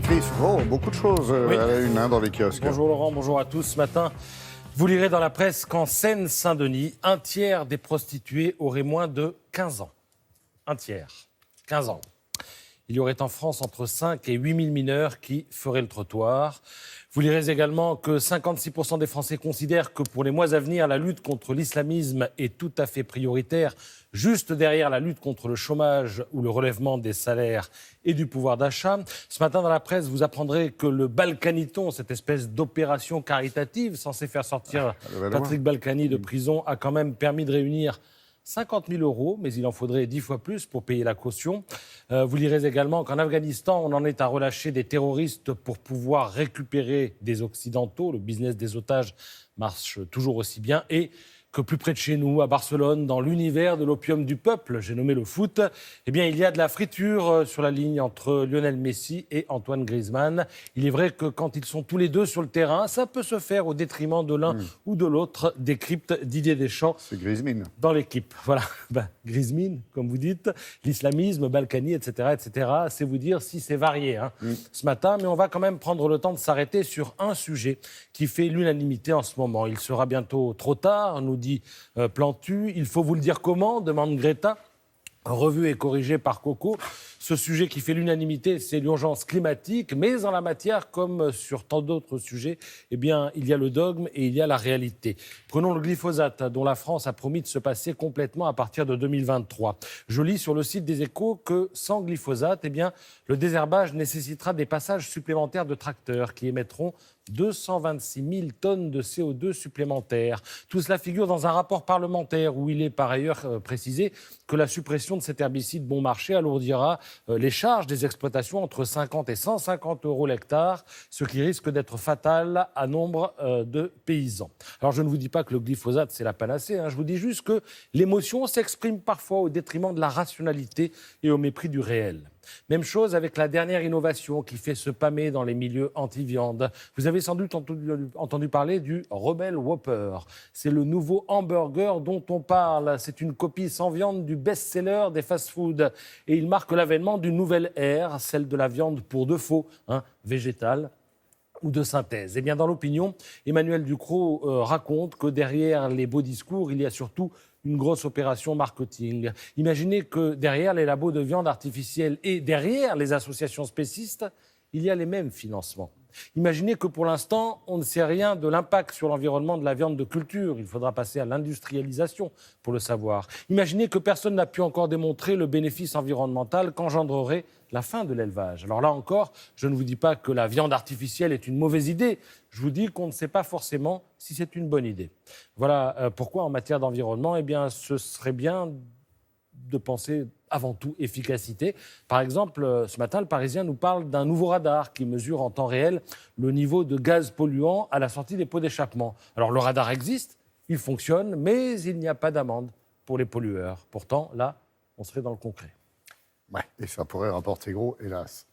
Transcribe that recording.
Patrice, beaucoup de choses Oui. à la une dans les kiosques. Bonjour Laurent, bonjour à tous. Ce matin, vous lirez dans la presse qu'en Seine-Saint-Denis, un tiers des prostituées auraient moins de 15 ans. Un tiers. 15 ans. Il y aurait en France entre 5 et 8 000 mineurs qui feraient le trottoir. Vous lirez également que 56% des Français considèrent que pour les mois à venir, la lutte contre l'islamisme est tout à fait prioritaire, juste derrière la lutte contre le chômage ou le relèvement des salaires et du pouvoir d'achat. Ce matin, dans la presse, vous apprendrez que le Balkaniton, cette espèce d'opération caritative censée faire sortir Patrick Balkany de prison, a quand même permis de réunir 50 000 €, mais il en faudrait 10 fois plus pour payer la caution. Vous lirez également qu'en Afghanistan, on en est à relâcher des terroristes pour pouvoir récupérer des Occidentaux. Le business des otages marche toujours aussi bien. Et que plus près de chez nous, à Barcelone, dans l'univers de l'opium du peuple, j'ai nommé le foot, eh bien, il y a de la friture sur la ligne entre Lionel Messi et Antoine Griezmann. Il est vrai que quand ils sont tous les deux sur le terrain, ça peut se faire au détriment de l'un ou de l'autre, décrypte Didier Deschamps. C'est Griezmann. Dans l'équipe. Voilà. Griezmann, comme vous dites, l'islamisme, Balkany, etc., etc. C'est vous dire si c'est varié ce matin. Mais on va quand même prendre le temps de s'arrêter sur un sujet qui fait l'unanimité en ce moment. Il sera bientôt trop tard, nous dit Plantu. Il faut vous le dire comment, demande Greta. Revu et corrigé par Coco. Ce sujet qui fait l'unanimité, c'est l'urgence climatique. Mais en la matière, comme sur tant d'autres sujets, eh bien, il y a le dogme et il y a la réalité. Prenons le glyphosate, dont la France a promis de se passer complètement à partir de 2023. Je lis sur le site des Échos que sans glyphosate, eh bien, le désherbage nécessitera des passages supplémentaires de tracteurs qui émettront 226 000 tonnes de CO2 supplémentaires. Tout cela figure dans un rapport parlementaire où il est par ailleurs précisé que la suppression de cet herbicide bon marché alourdira les charges des exploitations entre 50 et 150 € l'hectare, ce qui risque d'être fatal à nombre de paysans. Alors je ne vous dis pas que le glyphosate c'est la panacée, je vous dis juste que l'émotion s'exprime parfois au détriment de la rationalité et au mépris du réel. Même chose avec la dernière innovation qui fait se pâmer dans les milieux anti-viande. Vous avez sans doute entendu parler du Rebel Whopper. C'est le nouveau hamburger dont on parle. C'est une copie sans viande du best-seller des fast-foods. Et il marque l'avènement d'une nouvelle ère, celle de la viande pour de faux, végétale ou de synthèse. Eh bien, dans l'opinion, Emmanuel Ducrot raconte que derrière les beaux discours, il y a surtout une grosse opération marketing. Imaginez que derrière les labos de viande artificielle et derrière les associations spécistes, il y a les mêmes financements. Imaginez que pour l'instant, on ne sait rien de l'impact sur l'environnement de la viande de culture. Il faudra passer à l'industrialisation pour le savoir. Imaginez que personne n'a pu encore démontrer le bénéfice environnemental qu'engendrerait la fin de l'élevage. Alors là encore, je ne vous dis pas que la viande artificielle est une mauvaise idée. Je vous dis qu'on ne sait pas forcément si c'est une bonne idée. Voilà pourquoi en matière d'environnement, eh bien, ce serait bien de penser avant tout efficacité. Par exemple, ce matin, le Parisien nous parle d'un nouveau radar qui mesure en temps réel le niveau de gaz polluant à la sortie des pots d'échappement. Alors le radar existe, il fonctionne, mais il n'y a pas d'amende pour les pollueurs. Pourtant, là, on serait dans le concret. Ouais, et ça pourrait rapporter gros, hélas.